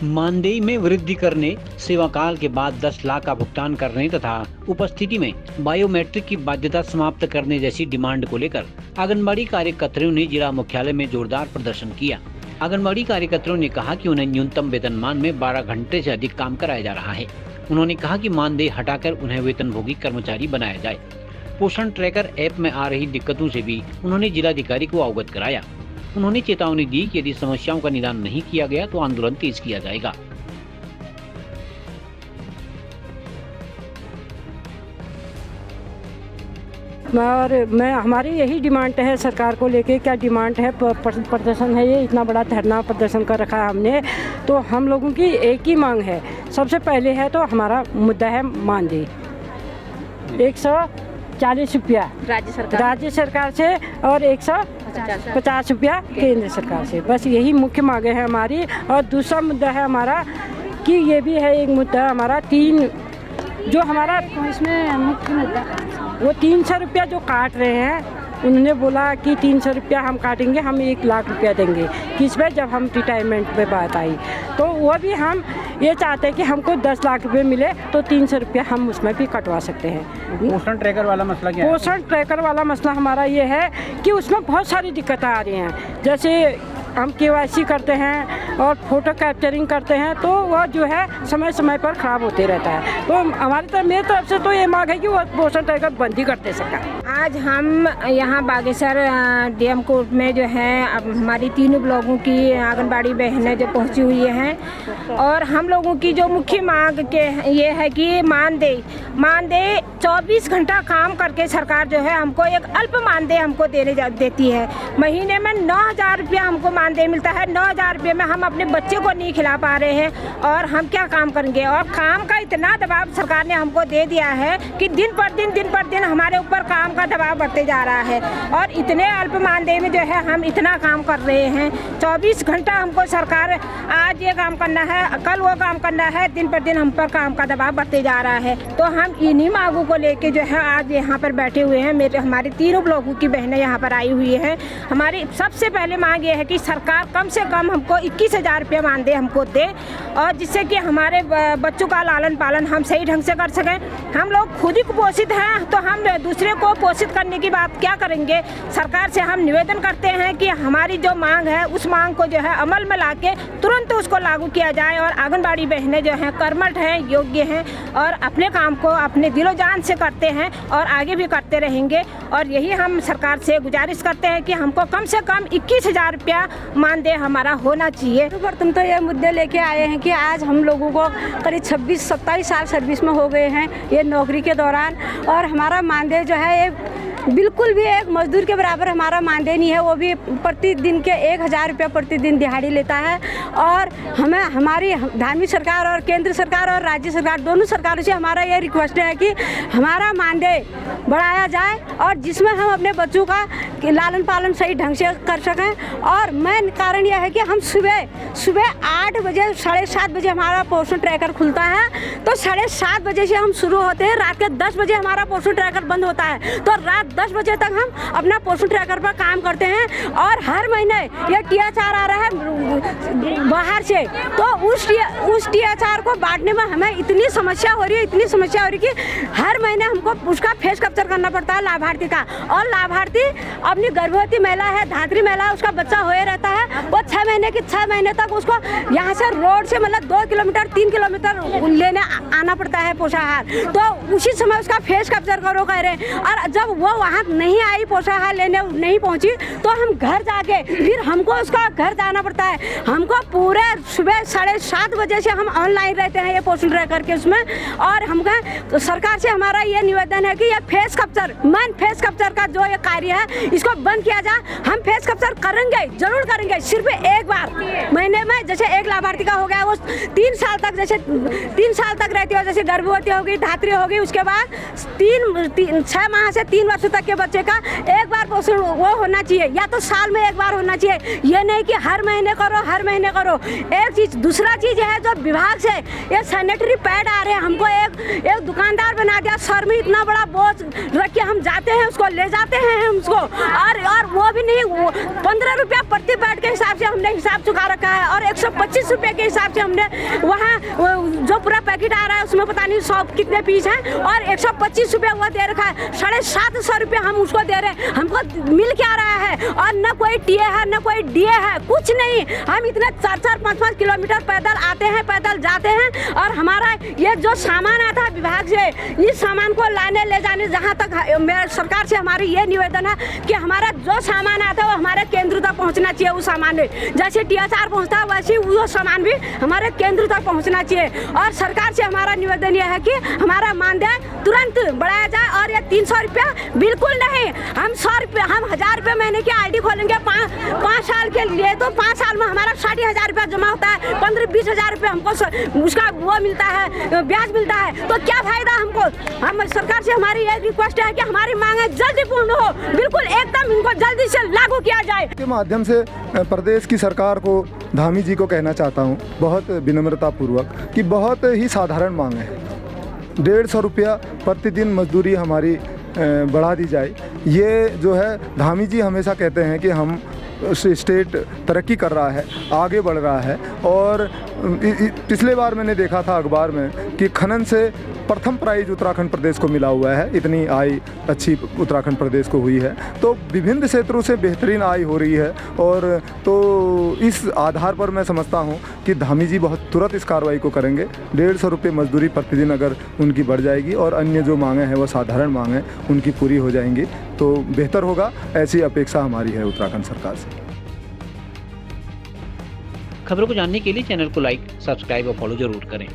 मानदेय में वृद्धि करने, सेवा काल के बाद 10 लाख का भुगतान करने तथा उपस्थिति में बायोमेट्रिक की बाध्यता समाप्त करने जैसी डिमांड को लेकर आंगनबाड़ी कार्यकर्ताओं ने जिला मुख्यालय में जोरदार प्रदर्शन किया। आंगनबाड़ी कार्यकर्ताओं ने कहा कि उन्हें न्यूनतम वेतनमान में 12 घंटे से अधिक काम कराया जा रहा है। उन्होंने कहा कि मानदेय हटाकर उन्हें वेतनभोगी कर्मचारी बनाया जाए। पोषण ट्रैकर ऐप में आ रही दिक्कतों से भी उन्होंने जिलाधिकारी को अवगत कराया। उन्होंने चेतावनी दी कि यदि समस्याओं का निदान नहीं किया गया तो आंदोलन तेज किया जाएगा। और हमारी यही डिमांड है सरकार को लेके। क्या डिमांड है, प्रदर्शन है, ये इतना बड़ा धरना प्रदर्शन कर रखा है हमने। तो हम लोगों की एक ही मांग है। सबसे पहले है तो हमारा मुद्दा है मानदेय 140 रुपया राज्य सरकार से और 150 रुपया केंद्र सरकार से। बस यही मुख्य मांगे है हमारी। और दूसरा मुद्दा है हमारा कि ये भी है एक मुद्दा हमारा 3 जो हमारा इसमें मुख्य मुद्दा वो 300 रुपया जो काट रहे हैं। उन्होंने बोला कि 300 रुपया हम काटेंगे, हम 1 लाख रुपया देंगे किस पे, जब हम रिटायरमेंट पे बात आई। तो वो भी हम ये चाहते हैं कि हमको 10 लाख रुपये मिले तो 300 रुपया हम उसमें भी कटवा सकते हैं। पोषण ट्रैकर वाला मसला क्या है? पोषण ट्रैकर वाला मसला हमारा ये है कि उसमें बहुत सारी दिक्कतें आ रही हैं। जैसे हम KYC करते हैं और फोटो कैप्चरिंग करते हैं तो वह जो है समय समय पर ख़राब होते रहता है। तो हमारी तरफ मेरी तरफ से तो ये मांग है कि वो पोषण ट्रैकर बंद ही करते सरकार। आज हम यहाँ बागेश्वर DM कोर्ट में जो है अब हमारी तीनों ब्लॉकों की आंगनबाड़ी बहनें जो पहुँची हुई हैं और हम लोगों की जो मुख्य मांग के ये है कि मानदेय 24 घंटा काम करके सरकार जो है हमको एक अल्प मानदेय हमको देती है। महीने में 9,000 रुपया हमको मानदेय मिलता है। 9,000 रुपये में हम अपने बच्चे को नहीं खिला पा रहे हैं और हम क्या काम करेंगे। और काम का इतना दबाव सरकार ने हमको दे दिया है कि दिन पर दिन हमारे ऊपर काम का दबाव बढ़ते जा रहा है। और इतने अल्प मानदेय में जो है हम इतना काम कर रहे हैं। 24 घंटा हमको सरकार आज ये काम करना है, कल वो काम करना है, दिन पर दिन हम पर काम का दबाव बढ़ते जा रहा है। तो हम इन्हीं मांगों को लेके जो है आज यहाँ पर बैठे हुए हैं। हमारी तीनों ब्लॉकों की बहनें यहाँ पर आई हुई है। हमारी सबसे पहले मांग ये है कि सरकार कम से कम हमको 21,000 रुपये मानदेय हमको दे और जिससे कि हमारे बच्चों का लालन पालन हम सही ढंग से कर सकें। हम लोग खुद ही कुपोषित हैं तो हम दूसरे को पोषित करने की बात क्या करेंगे। सरकार से हम निवेदन करते हैं कि हमारी जो मांग है उस मांग को जो है अमल में लाके तुरंत उसको लागू किया जाए। और आंगनबाड़ी बहनें जो हैं कर्मठ हैं, योग्य हैं और अपने काम को अपने दिलो जान से करते हैं और आगे भी करते रहेंगे। और यही हम सरकार से गुजारिश करते हैं कि हमको कम से कम 21,000 रुपया मानदेय हमारा होना चाहिए। तुम तो ये मुद्दे लेके आए हैं कि आज हम लोगों को करीब 26-27 साल सर्विस में हो गए हैं ये नौकरी के दौरान। और हमारा मानदेय जो है ये बिल्कुल भी एक मजदूर के बराबर हमारा मानदेय नहीं है। वो भी प्रतिदिन के 1,000 रुपया प्रतिदिन दिहाड़ी लेता है। और हमें हमारी धार्मिक सरकार और केंद्र सरकार और राज्य सरकार दोनों सरकारों से हमारा ये रिक्वेस्ट है कि हमारा मानदेय बढ़ाया जाए और जिसमें हम अपने बच्चों का लालन पालन सही ढंग से कर सकें। और मेन कारण यह है कि हम सुबह 8 बजे 7:30 बजे हमारा पोषण ट्रैकर खुलता है तो 7:30 बजे से हम शुरू होते हैं। रात के 10 बजे हमारा पोषण ट्रैकर बंद होता है। तो रात 10 बजे तक हम अपना पोषण ट्रैकर पर काम करते हैं। और हर महीने ये THR आ रहा है बाहर से, तो उस THR को बांटने में हमें इतनी समस्या हो रही है कि हर महीने हमको उसका फेस कैप्चर करना पड़ता है लाभार्थी का। और लाभार्थी अपनी गर्भवती महिला है, धात्री महिला है, उसका बच्चा होए रहता है। वो 6 महीने तक उसको यहाँ से रोड से मतलब 2 किलोमीटर 3 किलोमीटर लेने आना पड़ता है पोषाहार। तो उसी समय उसका फेस कैप्चर करो कह रहे। और जब वो वहाँ नहीं आई पोषाहार लेने नहीं पहुँची तो हम घर जाके फिर हमको उसका घर जाना पड़ता है। हमको पूरे सुबह 7:30 बजे से हम ऑनलाइन रहते हैं ये पोषण ट्रैकर के उसमें। और हमको तो सरकार से हमारा ये निवेदन है कि ये फेस कैप्चर का जो ये कार्य है इसको बंद किया जाए। हम फेस कैप्चर करेंगे, जरूर करेंगे, सिर्फ एक बार महीने में। जैसे एक लाभार्थी का हो गया वो 3 साल तक रहती हो, जैसे गर्भवती होगी, धात्री होगी, उसके बाद 6 माह से 3 वर्ष वर्ष तक के बच्चे का एक बार पोषण वो होना चाहिए, या तो साल में एक बार होना चाहिए। ये नहीं कि हर महीने करो। एक चीज़, दूसरा चीज़ है जो विभाग से ये सैनिटरी पैड आ रहे हैं, हमको एक दुकानदार बना दिया, सर में इतना बड़ा बोझ रख के हम जाते हैं, उसको ले जाते हैं हम उसको, और वो भी नहीं, 15 रुपया प्रति पैड के हिसाब से हमने हिसाब चुका रखा है, और 125 रुपये के हिसाब से हमने वहाँ जो पूरा पैकेट आ रहा है उसमें पता नहीं 100 कितने पीस हैं, और 125 रुपये वो दे रखा है। 750 रुपये हम उसको दे रहे हैं, हमको मिल क्या रहा है? और न कोई टीए है न कोई डीए है, कुछ नहीं। हम इतने 4-4, 5-5 किलोमीटर पैदल आते हैं, पैदल जाते हैं, और हमारा ये जो सामान आता है विभाग से, इस सामान को लाने ले जाने, जहाँ तक सरकार से हमारी ये निवेदन है कि हमारा जो सामान आता है वो हमारे केंद्र तक पहुँचना चाहिए। उस सामान में जैसे THR पहुँचता है वैसे वो सामान भी हमारे केंद्र तक पहुँचना चाहिए। और सरकार से हमारा निवेदन यह है कि हमारा मानदेय तुरंत बढ़ाया जाए, और ये 300 रुपया बिल्कुल नहीं, हम 100 रुपये, हम 1000 रुपये महीने की ID खोलेंगे 5 साल के लिए, तो 5 साल में हमारा 60,000 रुपया जमा होता है, 15-20 हज़ार रुपये हमको उसका वो मिलता है, ब्याज मिलता है, तो क्या फायदा हमको? हम सरकार से हमारी एक रिक्वेस्ट है कि हमारी मांगे जल्दी पूर्ण हो, बिल्कुल एकदम इनको जल्दी से लागू किया जाए। के माध्यम से प्रदेश की सरकार को, धामी जी को कहना चाहता हूँ बहुत विनम्रता पूर्वक कि बहुत ही साधारण मांग है। 150 रुपया प्रतिदिन मजदूरी हमारी बढ़ा दी जाए। ये जो है, धामी जी हमेशा कहते हैं कि हम स्टेट तरक्की कर रहा है, आगे बढ़ रहा है, और पिछले बार मैंने देखा था अखबार में कि खनन से प्रथम प्राइज उत्तराखंड प्रदेश को मिला हुआ है, इतनी आय अच्छी उत्तराखंड प्रदेश को हुई है। तो विभिन्न क्षेत्रों से बेहतरीन आय हो रही है, और तो इस आधार पर मैं समझता हूं कि धामी जी बहुत तुरंत इस कार्रवाई को करेंगे। 150 रुपये मजदूरी प्रतिदिन अगर उनकी बढ़ जाएगी, और अन्य जो मांगें हैं वो साधारण मांगें उनकी पूरी हो जाएंगी, तो बेहतर होगा। ऐसी अपेक्षा हमारी है उत्तराखंड सरकार से। खबरों को जानने के लिए चैनल को लाइक, सब्सक्राइब और फॉलो जरूर करें।